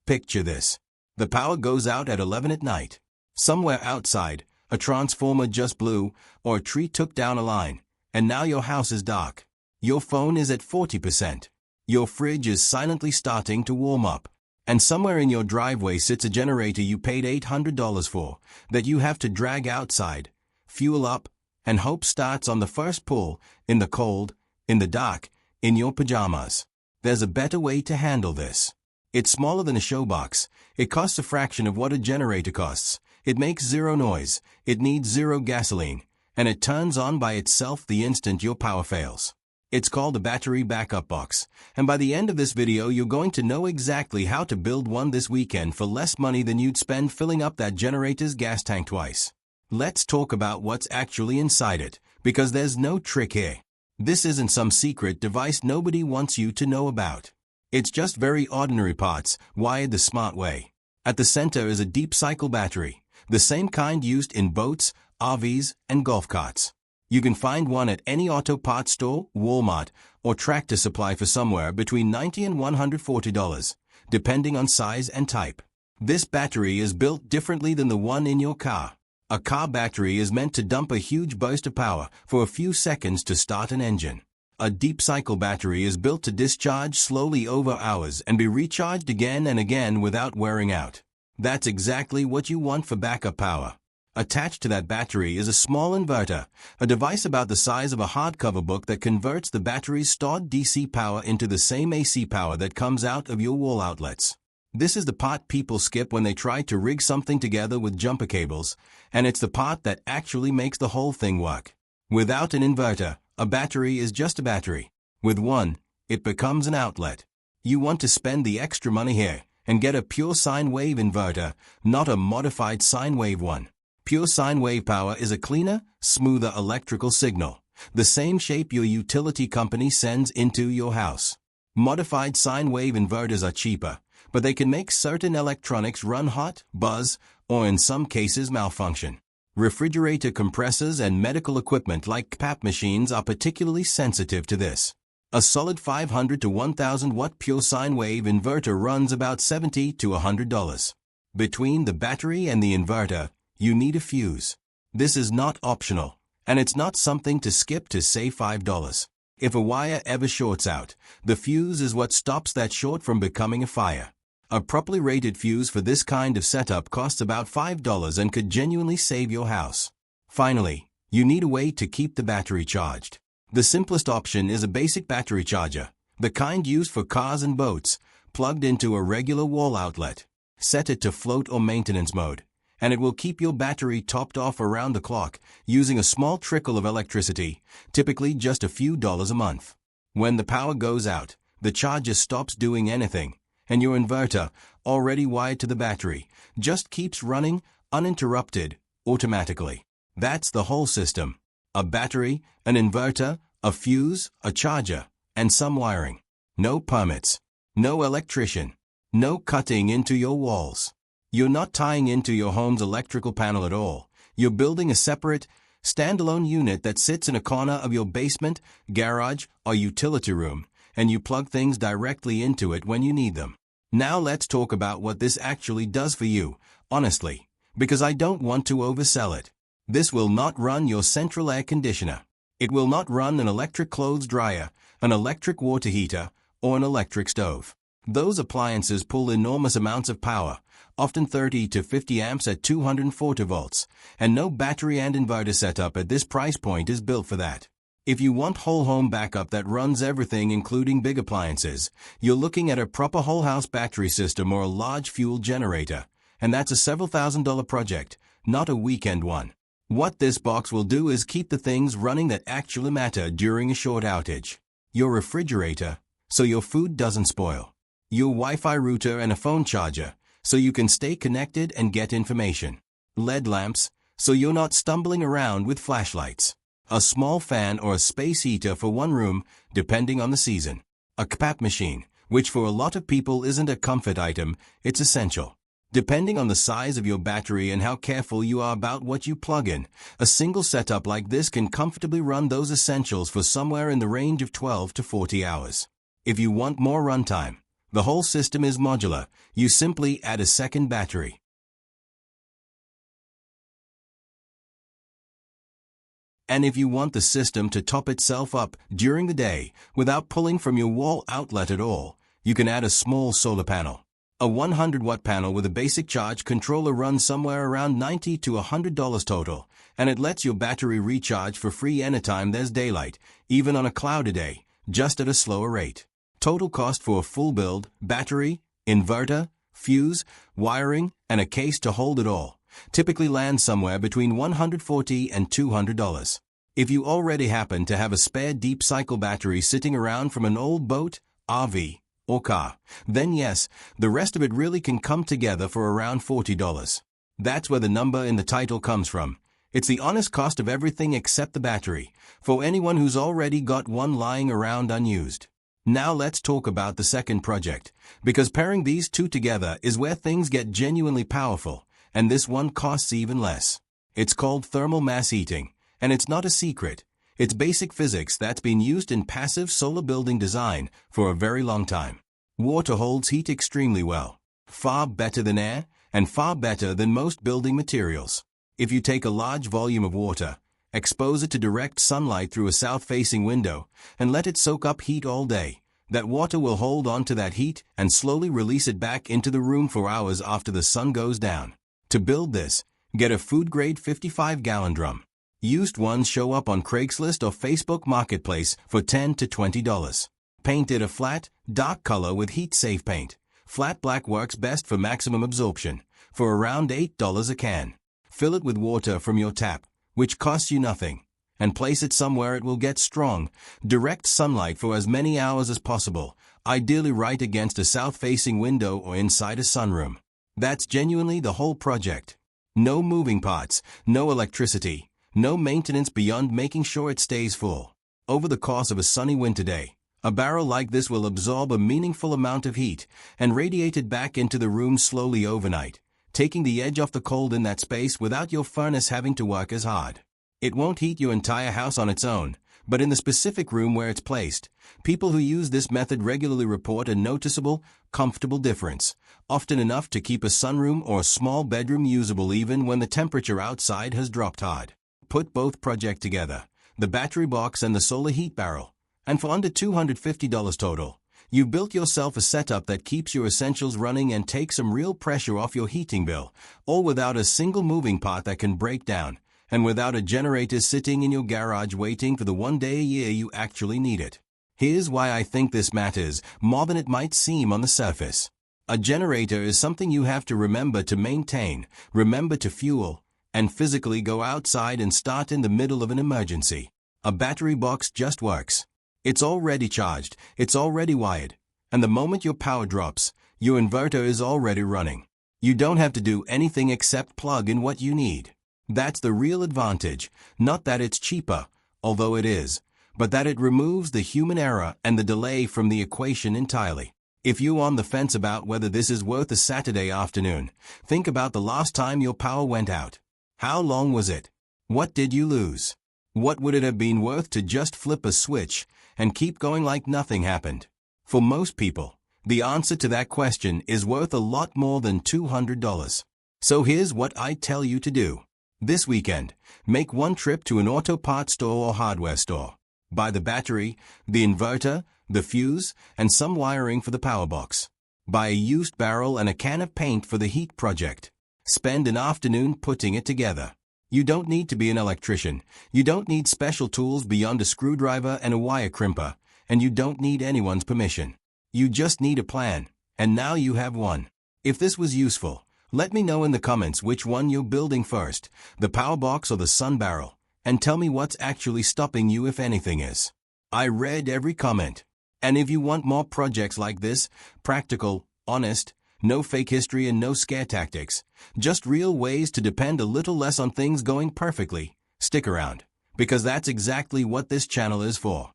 Picture this. The power goes out at 11 at night. Somewhere outside, a transformer just blew, or a tree took down a line, and now your house is dark. Your phone is at 40%. Your fridge is silently starting to warm up. And somewhere in your driveway sits a generator you paid $800 for, that you have to drag outside, fuel up, and hope starts on the first pull, in the cold, in the dark, in your pajamas. There's a better way to handle this. It's smaller than a showbox. It costs a fraction of what a generator costs. It makes zero noise. It needs zero gasoline. And it turns on by itself the instant your power fails. It's called a battery backup box, and by the end of this video you're going to know exactly how to build one this weekend for less money than you'd spend filling up that generator's gas tank twice. Let's talk about what's actually inside it, because there's no trick here. This isn't some secret device nobody wants you to know about. It's just very ordinary parts, wired the smart way. At the center is a deep cycle battery, the same kind used in boats, RVs, and golf carts. You can find one at any auto parts store, Walmart, or Tractor Supply for somewhere between $90 and $140, depending on size and type. This battery is built differently than the one in your car. A car battery is meant to dump a huge burst of power for a few seconds to start an engine. A deep cycle battery is built to discharge slowly over hours and be recharged again and again without wearing out. That's exactly what you want for backup power. Attached to that battery is a small inverter, a device about the size of a hardcover book that converts the battery's stored DC power into the same AC power that comes out of your wall outlets. This is the part people skip when they try to rig something together with jumper cables, and it's the part that actually makes the whole thing work. Without an inverter, a battery is just a battery. With one, it becomes an outlet. You want to spend the extra money here and get a pure sine wave inverter, not a modified sine wave one. Pure sine wave power is a cleaner, smoother electrical signal, the same shape your utility company sends into your house. Modified sine wave inverters are cheaper, but they can make certain electronics run hot, buzz, or in some cases malfunction. Refrigerator compressors and medical equipment like CPAP machines are particularly sensitive to this. A solid 500 to 1000 watt pure sine wave inverter runs about $70 to $100. Between the battery and the inverter, you need a fuse. This is not optional, and it's not something to skip to save $5. If a wire ever shorts out, the fuse is what stops that short from becoming a fire. A properly rated fuse for this kind of setup costs about $5 and could genuinely save your house. Finally, you need a way to keep the battery charged. The simplest option is a basic battery charger, the kind used for cars and boats, plugged into a regular wall outlet. Set it to float or maintenance mode, and it will keep your battery topped off around the clock using a small trickle of electricity, typically just a few dollars a month. When the power goes out, the charger stops doing anything, and your inverter, already wired to the battery, just keeps running uninterrupted automatically. That's the whole system. A battery, an inverter, a fuse, a charger, and some wiring. No permits. No electrician. No cutting into your walls. You're not tying into your home's electrical panel at all. You're building a separate, standalone unit that sits in a corner of your basement, garage, or utility room, and you plug things directly into it when you need them. Now let's talk about what this actually does for you, honestly, because I don't want to oversell it. This will not run your central air conditioner. It will not run an electric clothes dryer, an electric water heater, or an electric stove. Those appliances pull enormous amounts of power, often 30 to 50 amps at 240 volts, and no battery and inverter setup at this price point is built for that. If you want whole home backup that runs everything including big appliances, you're looking at a proper whole house battery system or a large fuel generator, and that's a several $1,000s project, not a weekend one. What this box will do is keep the things running that actually matter during a short outage. Your refrigerator, so your food doesn't spoil. Your Wi-Fi router and a phone charger, so you can stay connected and get information. LED lamps, so you're not stumbling around with flashlights. A small fan or a space heater for one room, depending on the season. A CPAP machine, which for a lot of people isn't a comfort item, it's essential. Depending on the size of your battery and how careful you are about what you plug in, a single setup like this can comfortably run those essentials for somewhere in the range of 12 to 40 hours. If you want more runtime, The whole system is modular. You simply add a second battery. And if you want the system to top itself up during the day without pulling from your wall outlet at all, you can add a small solar panel. A 100-watt panel with a basic charge controller runs somewhere around $90 to $100 total, and it lets your battery recharge for free anytime there's daylight, even on a cloudy day, just at a slower rate. Total cost for a full build, battery, inverter, fuse, wiring, and a case to hold it all typically lands somewhere between $140 and $200. If you already happen to have a spare deep cycle battery sitting around from an old boat, RV, or car, then yes, the rest of it really can come together for around $40. That's where the number in the title comes from. It's the honest cost of everything except the battery, for anyone who's already got one lying around unused. Now let's talk about the second project, because pairing these two together is where things get genuinely powerful, and this one costs even less. It's called thermal mass heating, and it's not a secret. It's basic physics that's been used in passive solar building design for a very long time. Water holds heat extremely well, far better than air, and far better than most building materials. If you take a large volume of water, expose it to direct sunlight through a south-facing window, and let it soak up heat all day, that water will hold on to that heat and slowly release it back into the room for hours after the sun goes down. To build this, get a food-grade 55-gallon drum. Used ones show up on Craigslist or Facebook Marketplace for $10 to $20. Paint it a flat, dark color with heat-safe paint. Flat black works best for maximum absorption, for around $8 a can. Fill it with water from your tap, which costs you nothing, and place it somewhere it will get strong, direct sunlight for as many hours as possible, ideally right against a south-facing window or inside a sunroom. That's genuinely the whole project. No moving parts, no electricity, no maintenance beyond making sure it stays full. Over the course of a sunny winter day, a barrel like this will absorb a meaningful amount of heat and radiate it back into the room slowly overnight, taking the edge off the cold in that space without your furnace having to work as hard. It won't heat your entire house on its own, but in the specific room where it's placed, people who use this method regularly report a noticeable, comfortable difference, often enough to keep a sunroom or a small bedroom usable even when the temperature outside has dropped hard. Put both projects together, the battery box and the solar heat barrel, and for under $250 total, you've built yourself a setup that keeps your essentials running and takes some real pressure off your heating bill, all without a single moving part that can break down, and without a generator sitting in your garage waiting for the one day a year you actually need it. Here's why I think this matters more than it might seem on the surface. A generator is something you have to remember to maintain, remember to fuel, and physically go outside and start in the middle of an emergency. A battery box just works. It's already charged, it's already wired, and the moment your power drops, your inverter is already running. You don't have to do anything except plug in what you need. That's the real advantage, not that it's cheaper, although it is, but that it removes the human error and the delay from the equation entirely. If you're on the fence about whether this is worth a Saturday afternoon, think about the last time your power went out. How long was it? What did you lose? What would it have been worth to just flip a switch and keep going like nothing happened? For most people, the answer to that question is worth a lot more than $200. So here's what I tell you to do. This weekend, make one trip to an auto parts store or hardware store. Buy the battery, the inverter, the fuse, and some wiring for the power box. Buy a used barrel and a can of paint for the heat project. Spend an afternoon putting it together. You don't need to be an electrician. You don't need special tools beyond a screwdriver and a wire crimper, and you don't need anyone's permission. You just need a plan, and now you have one. If this was useful, let me know in the comments which one you're building first, the power box or the sun barrel, and tell me what's actually stopping you if anything is. I read every comment. And if you want more projects like this, practical, honest, no fake history and no scare tactics, just real ways to depend a little less on things going perfectly, stick around, because that's exactly what this channel is for.